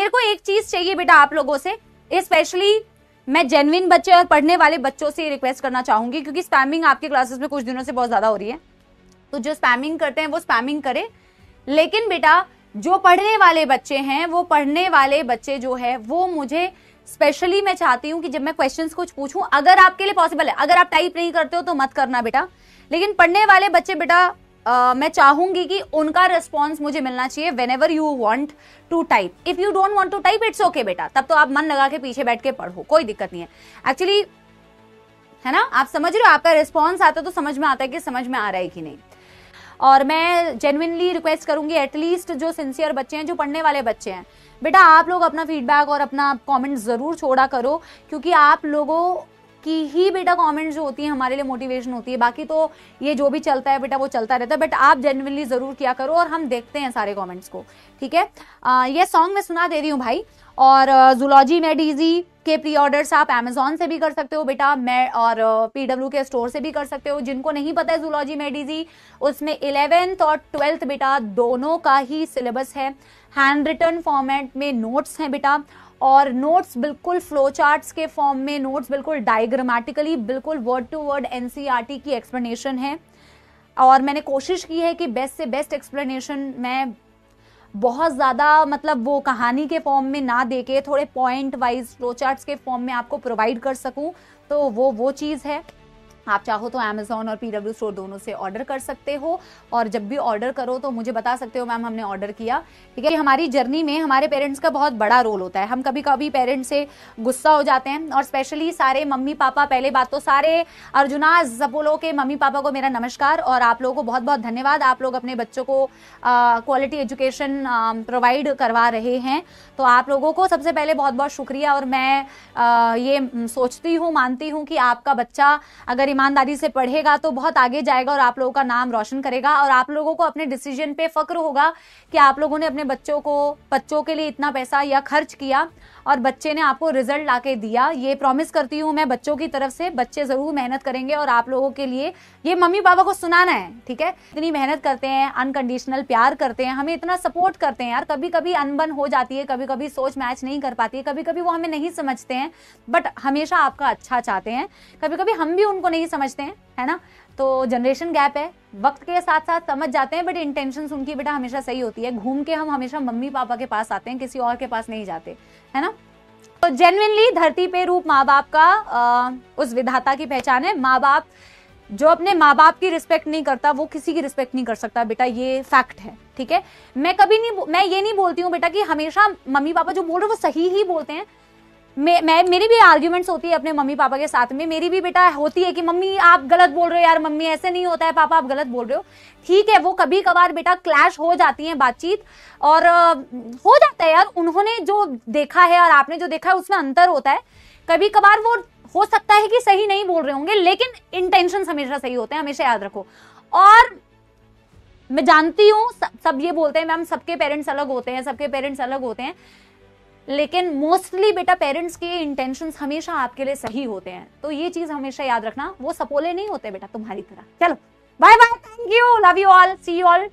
मेरे को एक चीज चाहिए बेटा आप लोगों से, स्पेशली मैं जेन्युइन बच्चे और पढ़ने वाले बच्चों से रिक्वेस्ट करना चाहूंगी, क्योंकि स्पैमिंग आपके क्लासेस में कुछ दिनों से बहुत ज्यादा हो रही है। तो जो स्पैमिंग करते हैं वो स्पैमिंग करें, लेकिन बेटा जो पढ़ने वाले बच्चे हैं, वो पढ़ने वाले बच्चे जो है वो मुझे स्पेशली मैं चाहती हूं कि जब मैं क्वेश्चंस कुछ पूछूं, अगर आपके लिए पॉसिबल है, अगर आप टाइप नहीं करते हो तो मत करना बेटा, लेकिन पढ़ने वाले बच्चे बेटा मैं चाहूंगी कि उनका रिस्पॉन्स मुझे मिलना चाहिए whenever you want to type. If you don't want to type, it's okay बेटा, तब तो आप मन लगा के पीछे बैठ के पढ़ो, कोई दिक्कत नहीं है। एक्चुअली है ना, आप समझ रहे हो, आपका रिस्पॉन्स आता है तो समझ में आता है कि समझ में आ रहा है कि नहीं। और मैं जेन्युइनली रिक्वेस्ट करूंगी, एटलीस्ट जो सिंसियर बच्चे हैं, जो पढ़ने वाले बच्चे हैं, बेटा आप लोग अपना फीडबैक और अपना कमेंट जरूर छोड़ा करो, क्योंकि आप लोगों की ही बेटा कमेंट जो होती है हमारे लिए मोटिवेशन होती है। बाकी तो ये जो भी चलता है बेटा वो चलता रहता है, बट आप जेन्युइनली जरूर किया करो और हम देखते हैं सारे कमेंट्स को, ठीक है। ये सॉन्ग मैं सुना दे रही हूँ भाई। और जूलॉजी में डीजी के प्री ऑर्डर्स आप अमेजोन से भी कर सकते हो बेटा, मैं और पीडब्ल्यू के स्टोर से भी कर सकते हो। जिनको नहीं पता है जूलॉजी में डीजी, उसमें 11th और 12th बेटा दोनों का ही सिलेबस है। हैंड रिटन फॉर्मेट में नोट्स हैं बेटा, और नोट्स बिल्कुल फ्लो चार्ट्स के फॉर्म में, नोट्स बिल्कुल डायग्रामेटिकली, बिल्कुल वर्ड टू वर्ड एनसीईआरटी की एक्सप्लेनेशन है। और मैंने कोशिश की है कि बेस्ट से बेस्ट एक्सप्लेनेशन मैं बहुत ज़्यादा मतलब वो कहानी के फॉर्म में ना देके थोड़े पॉइंट वाइज फ्लो चार्ट्स के फॉर्म में आपको प्रोवाइड कर सकूं, तो वो चीज़ है। आप चाहो तो अमेजोन और पीडब्ल्यू स्टोर दोनों से ऑर्डर कर सकते हो, और जब भी ऑर्डर करो तो मुझे बता सकते हो मैम हमने ऑर्डर किया, ठीक है। हमारी जर्नी में हमारे पेरेंट्स का बहुत बड़ा रोल होता है। हम कभी कभी पेरेंट्स से गुस्सा हो जाते हैं, और स्पेशली सारे मम्मी पापा, पहले बात तो सारे अर्जुना जपोलो के मम्मी पापा को मेरा नमस्कार, और आप लोगों को बहुत बहुत धन्यवाद। आप लोग अपने बच्चों को क्वालिटी एजुकेशन प्रोवाइड करवा रहे हैं, तो आप लोगों को सबसे पहले बहुत बहुत शुक्रिया। और मैं ये सोचती हूँ, मानती हूँ कि आपका बच्चा अगर ईमानदारी से पढ़ेगा तो बहुत आगे जाएगा और आप लोगों का नाम रोशन करेगा, और आप लोगों को अपने डिसीजन पे फक्र होगा कि आप लोगों ने अपने बच्चों के लिए इतना पैसा या खर्च किया और बच्चे ने आपको रिजल्ट लाके दिया। ये प्रॉमिस करती हूँ मैं बच्चों की तरफ से, बच्चे जरूर मेहनत करेंगे और आप लोगों के लिए ये मम्मी पापा को सुनाना है, ठीक है। इतनी मेहनत करते हैं, अनकंडीशनल प्यार करते हैं, हमें इतना सपोर्ट करते हैं यार। कभी कभी अनबन हो जाती है, कभी कभी सोच मैच नहीं कर पाती है, कभी कभी वो हमें नहीं समझते हैं, बट हमेशा आपका अच्छा चाहते हैं। कभी कभी हम भी उनको नहीं समझते हैं, है ना। तो जनरेशन गैप है, वक्त के साथ साथ समझ जाते हैं, बट इंटेंशंस उनकी बेटा हमेशा सही होती है। घूम के हम हमेशा मम्मी पापा के पास आते हैं, किसी और के पास नहीं जाते, है ना। तो जेन्युइनली धरती पे रूप माँ बाप का उस विधाता की पहचान है। माँ बाप जो अपने माँ बाप की रिस्पेक्ट नहीं करता वो किसी की रिस्पेक्ट नहीं कर सकता बेटा, ये फैक्ट है, ठीक है। मैं ये नहीं बोलती हूँ बेटा कि हमेशा मम्मी पापा जो बोल रहे हैं वो सही ही बोलते हैं। मेरी भी आर्ग्यूमेंट्स होती है अपने मम्मी पापा के साथ में, मेरी भी बेटा होती है कि मम्मी आप गलत बोल रहे हो यार, मम्मी ऐसे नहीं होता है, पापा आप गलत बोल रहे हो, ठीक है। वो कभी कभार बेटा क्लैश हो जाती है बातचीत, और हो जाता है यार, उन्होंने जो देखा है और आपने जो देखा है उसमें अंतर होता है। कभी कभार वो हो सकता है कि सही नहीं बोल रहे होंगे, लेकिन इंटेंशन हमेशा सही होते हैं, हमेशा याद रखो। और मैं जानती हूँ सब ये बोलते हैं मैम सबके पेरेंट्स अलग होते हैं, सबके पेरेंट्स अलग होते हैं, लेकिन मोस्टली बेटा पेरेंट्स के इंटेंशंस हमेशा आपके लिए सही होते हैं। तो ये चीज हमेशा याद रखना, वो सपोले नहीं होते बेटा तुम्हारी तरह। चलो bye bye, thank you, love you all, see you all.